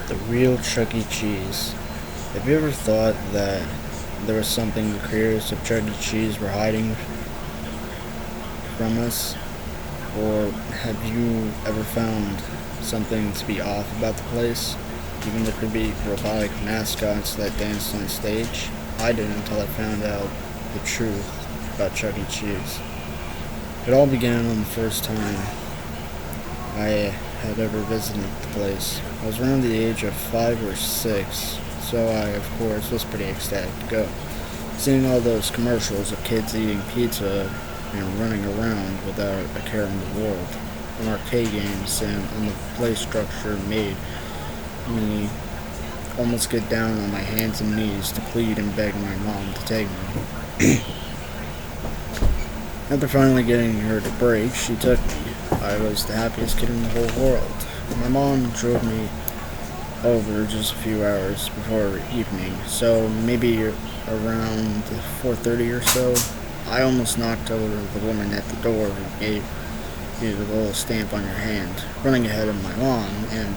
The real Chuck E. Cheese. Have you ever thought that there was something the creators of Chuck E. Cheese were hiding from us? Or have you ever found something to be off about the place? Even there could be robotic mascots that danced on stage? I didn't until I found out the truth about Chuck E. Cheese. It all began on the first time I had ever visited the place. I was around the age of 5 or 6, so I, of course, was pretty ecstatic to go. Seeing all those commercials of kids eating pizza and running around without a care in the world, and arcade games and the play structure made me almost get down on my hands and knees to plead and beg my mom to take me. After finally getting her to break, she took me. I was the happiest kid in the whole world. My mom drove me over just a few hours before evening, so maybe around 4:30 or so, I almost knocked over the woman at the door who gave you the little stamp on your hand, running ahead of my mom and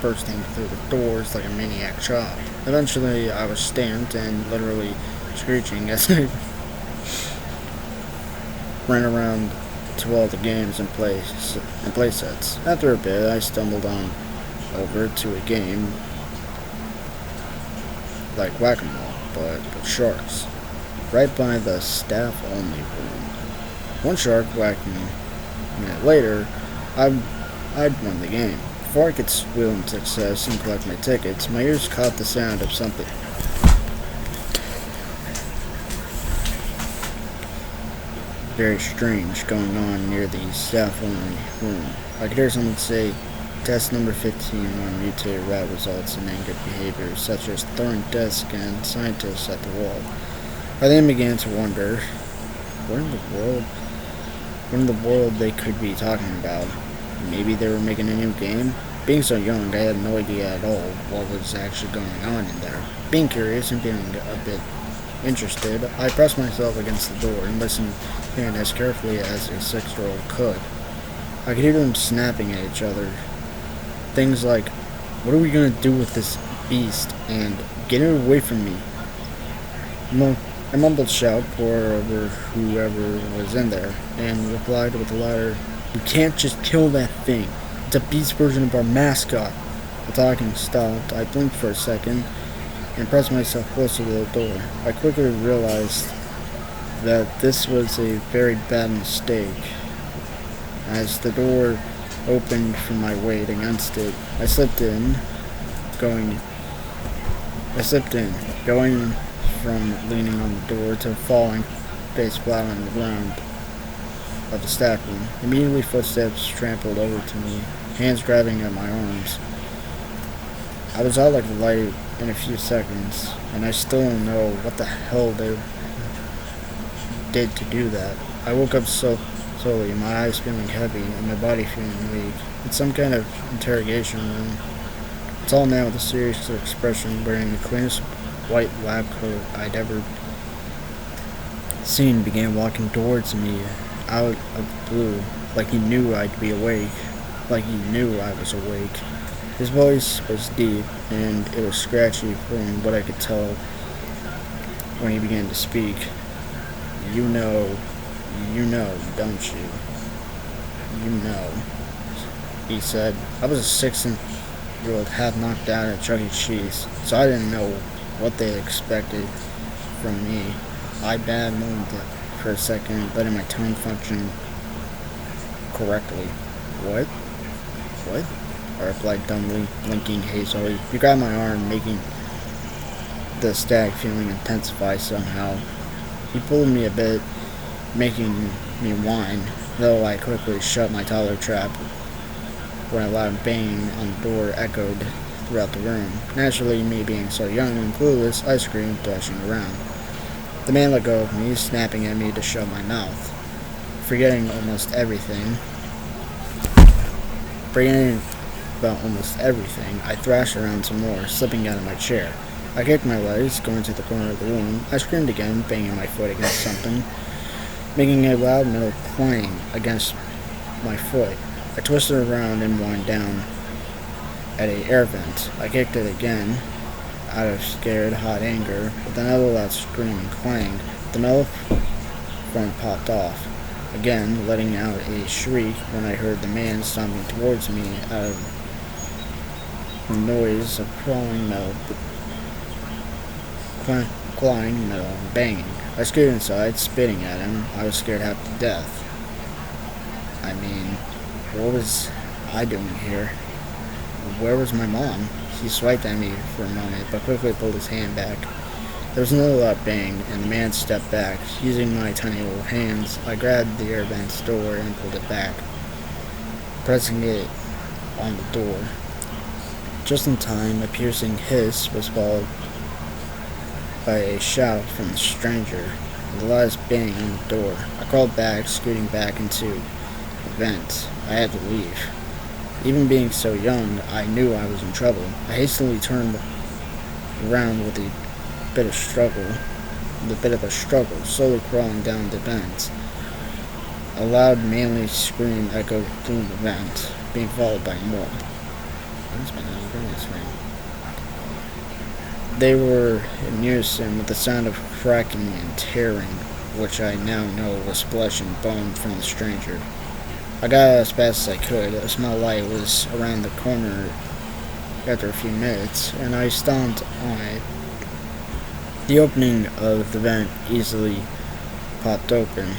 bursting through the doors like a maniac child. Eventually, I was stamped and literally screeching as I ran around to all the games and play sets. After a bit, I stumbled on over to a game like whack-a-mole, but with sharks, right by the staff-only room. One shark whacked me. A minute later, I'd won the game. Before I could squeal in success and collect my tickets, my ears caught the sound of something very strange going on near the staff-only room. I could hear someone say, "Test number 15 on mutated rat results in angered behaviors, such as throwing desks and scientists at the wall." I then began to wonder, what in the world, they could be talking about. Maybe they were making a new game? Being so young, I had no idea at all what was actually going on in there. Being curious and feeling a bit interested, I pressed myself against the door and listened in as carefully as a 6-year-old could. I could hear them snapping at each other. Things like, "What are we gonna do with this beast?" and "Get it away from me." A mumbled shout poured over whoever was in there, and replied with a louder, "You can't just kill that thing. It's a beast version of our mascot." The talking stopped. I blinked for a second and pressed myself closer to the door. I quickly realized that this was a very bad mistake. As the door opened from my weight against it, I slipped in, going from leaning on the door to falling face flat on the ground of the staff room. Immediately, footsteps trampled over to me, hands grabbing at my arms. I was out like a light in a few seconds, and I still don't know what the hell they did to do that. I woke up slowly, my eyes feeling heavy and my body feeling weak. It's some kind of interrogation room. A tall man with a serious expression, wearing the cleanest white lab coat I'd ever seen, began walking towards me out of the blue, like he knew I'd be awake, like he knew I was awake. His voice was deep, and it was scratchy from what I could tell when he began to speak. You know, don't you? You know," he said. I was a 6-year-old half knocked out at Chuck E. Cheese, so I didn't know what they expected from me. I bad moaned for a second, letting my tone function correctly. What? What? I replied dumbly, blinking hazily. He grabbed my arm, making the static feeling intensify somehow. He pulled me a bit, making me whine, though I quickly shut my toddler trap when a loud bang on the door echoed throughout the room. Naturally, me being so young and clueless, I screamed, thrashing around. The man let go of me, snapping at me to shut my mouth. Forgetting about almost everything, I thrashed around some more, slipping out of my chair. I kicked my legs, going to the corner of the room. I screamed again, banging my foot against something, making a loud metal clang against my foot. I twisted around and wound down at a air vent. I kicked it again, out of scared, hot anger, with another loud scream and clang. The metal front popped off, again letting out a shriek when I heard the man stomping towards me out of the noise of clawing metal and banging. I scooted inside, spitting at him. I was scared half to death. I mean, what was I doing here? Where was my mom? He swiped at me for a moment, but quickly pulled his hand back. There was another loud bang, and the man stepped back. Using my tiny little hands, I grabbed the air vent's door and pulled it back, pressing it on the door. Just in time, a piercing hiss was followed by a shout from the stranger, and the loudest bang on the door. I crawled back, scooting back into the vent. I had to leave. Even being so young, I knew I was in trouble. I hastily turned around with a bit of a struggle, slowly crawling down the vent. A loud, manly scream echoed through the vent, being followed by more. They were in unison with the sound of cracking and tearing, which I now know was flesh and bone from the stranger. I got out as fast as I could. A small light was around the corner after a few minutes, and I stomped on it. The opening of the vent easily popped open.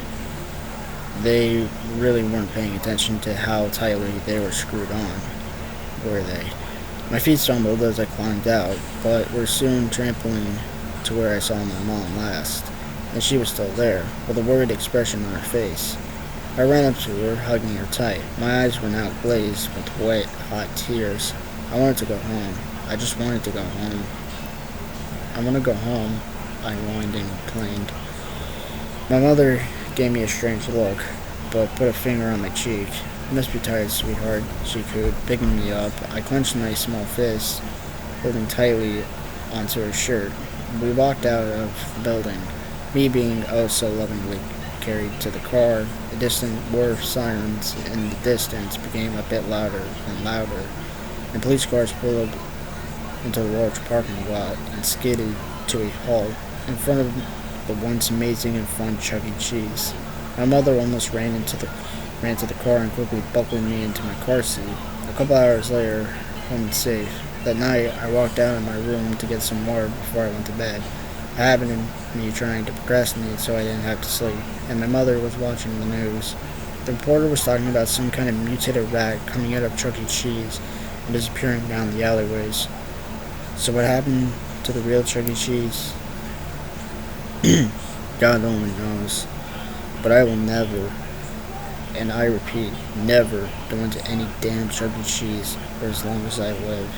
They really weren't paying attention to how tightly they were screwed on, were they? My feet stumbled as I climbed out, but were soon trampling to where I saw my mom last, and she was still there, with a worried expression on her face. I ran up to her, hugging her tight. My eyes were now glazed with wet, hot tears. I wanted to go home. I just wanted to go home. I want to go home, I whined and complained. My mother gave me a strange look, but put a finger on my cheek. "You must be tired, sweetheart," she cooed, picking me up. I clenched my small fist, holding tightly onto her shirt. We walked out of the building, me being oh so lovingly carried to the car. The distant war sirens in the distance became a bit louder and louder, and police cars pulled into the large parking lot and skidded to a halt in front of the once amazing and fun Chuck E. Cheese. My mother almost ran to the car and quickly buckled me into my car seat. A couple hours later, home and safe. That night, I walked out of my room to get some water before I went to bed. I happened to me trying to procrastinate so I didn't have to sleep, and my mother was watching the news. The reporter was talking about some kind of mutated rat coming out of Chuck E. Cheese and disappearing down the alleyways. So what happened to the real Chuck E. Cheese? God only knows. But I will never, and I repeat, never go into any damn Chuck E. Cheese for as long as I live.